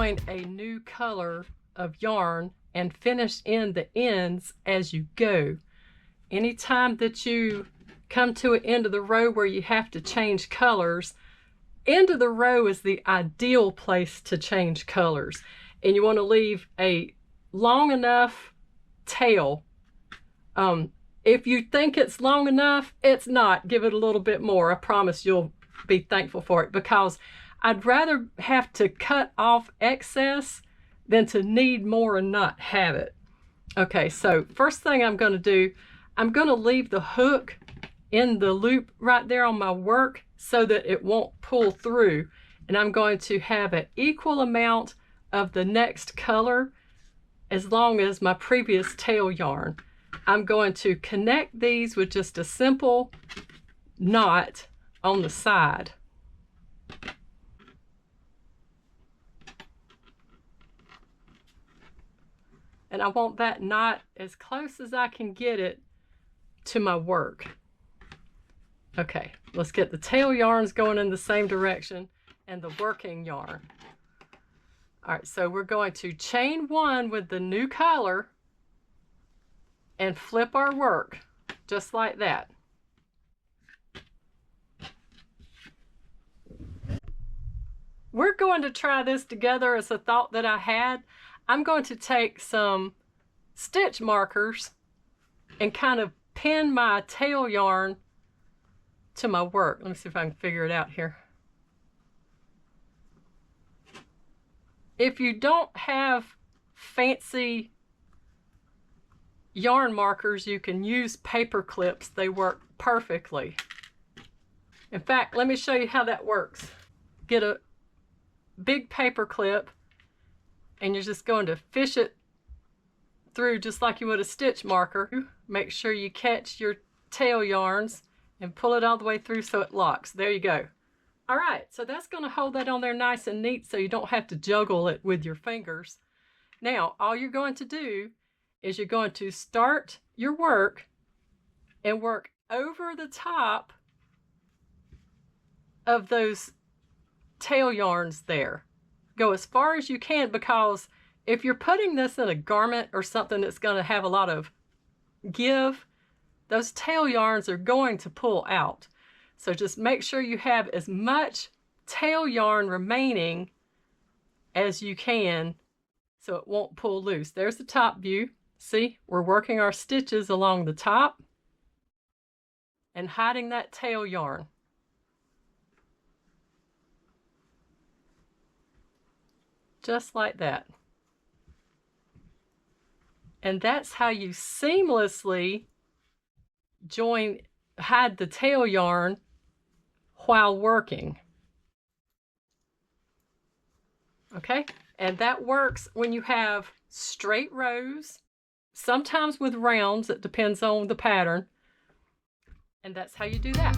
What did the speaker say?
join a new color of yarn and finish in the ends as you go. Anytime that you come to an end of the row where you have to change colors, end of the row is the ideal place to change colors. And you want to leave a long enough tail. If you think it's long enough, it's not. Give it a little bit more. I promise you'll be thankful for it, because I'd rather have to cut off excess than to need more and not have it. Okay, so first thing I'm going to do, I'm going to leave the hook in the loop right there on my work so that it won't pull through. And I'm going to have an equal amount of the next color as long as my previous tail yarn. I'm going to connect these with just a simple knot on the side. And I want that knot as close as I can get it to my work. Okay, let's get the tail yarns going in the same direction and the working yarn. All right, so we're going to chain one with the new color and flip our work just like that. We're going to try this together as a thought that I had. I'm going to take some stitch markers and kind of pin my tail yarn to my work. Let me see if I can figure it out here. If you don't have fancy yarn markers, you can use paper clips. They work perfectly. In fact, let me show you how that works. Get a big paper clip and you're just going to fish it through just like you would a stitch marker. Make sure you catch your tail yarns and pull it all the way through so it locks. There you go. All right, so that's going to hold that on there nice and neat so you don't have to juggle it with your fingers. Now, all you're going to do is you're going to start your work and work over the top of those tail yarns there. Go as far as you can, because if you're putting this in a garment or something that's going to have a lot of give, those tail yarns are going to pull out. So just make sure you have as much tail yarn remaining as you can so it won't pull loose. There's the top view. See, we're working our stitches along the top and hiding that tail yarn. Just like that. And that's how you seamlessly hide the tail yarn while working. Okay, and that works when you have straight rows, sometimes with rounds. It depends on the pattern. And that's how you do that.